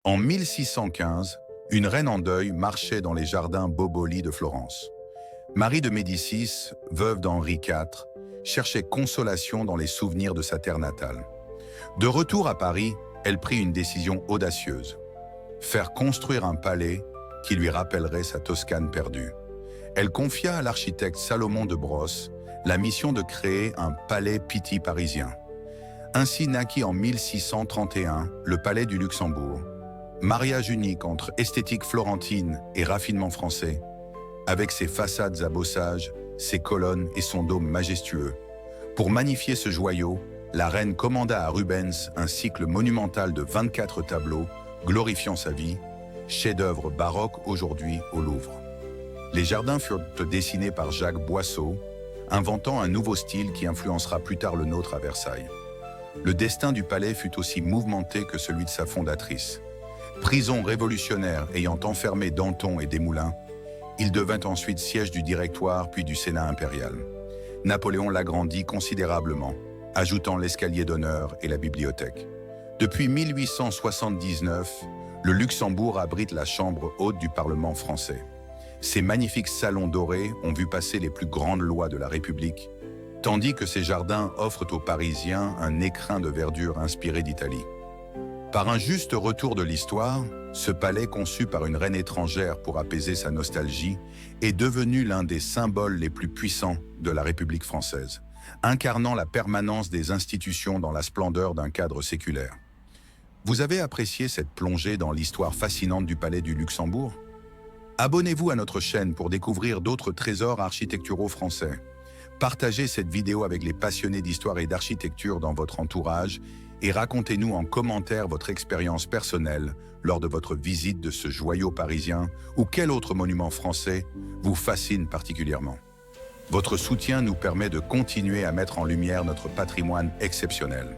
En 1615, une reine en deuil marchait dans les jardins Boboli de Florence. Marie de Médicis, veuve d'Henri IV, cherchait consolation dans les souvenirs de sa terre natale. De retour à Paris, elle prit une décision audacieuse. Faire construire un palais qui lui rappellerait sa Toscane perdue. Elle confia à l'architecte Salomon de Brosse la mission de créer un palais Pitti parisien. Ainsi naquit en 1631 le palais du Luxembourg. Mariage unique entre esthétique florentine et raffinement français, avec ses façades à bossage, ses colonnes et son dôme majestueux. Pour magnifier ce joyau, la reine commanda à Rubens un cycle monumental de 24 tableaux glorifiant sa vie, chef-d'œuvre baroque aujourd'hui au Louvre. Les jardins furent dessinés par Jacques Boisseau, inventant un nouveau style qui influencera plus tard le nôtre à Versailles. Le destin du palais fut aussi mouvementé que celui de sa fondatrice. Prison révolutionnaire ayant enfermé Danton et Desmoulins, il devint ensuite siège du Directoire puis du Sénat impérial. Napoléon l'agrandit considérablement, ajoutant l'escalier d'honneur et la bibliothèque. Depuis 1879, le Luxembourg abrite la chambre haute du Parlement français. Ces magnifiques salons dorés ont vu passer les plus grandes lois de la République, tandis que ces jardins offrent aux Parisiens un écrin de verdure inspiré d'Italie. Par un juste retour de l'histoire, ce palais conçu par une reine étrangère pour apaiser sa nostalgie est devenu l'un des symboles les plus puissants de la République française, incarnant la permanence des institutions dans la splendeur d'un cadre séculaire. Vous avez apprécié cette plongée dans l'histoire fascinante du palais du Luxembourg? Abonnez-vous à notre chaîne pour découvrir d'autres trésors architecturaux français. Partagez cette vidéo avec les passionnés d'histoire et d'architecture dans votre entourage et racontez-nous en commentaire votre expérience personnelle lors de votre visite de ce joyau parisien ou quel autre monument français vous fascine particulièrement. Votre soutien nous permet de continuer à mettre en lumière notre patrimoine exceptionnel.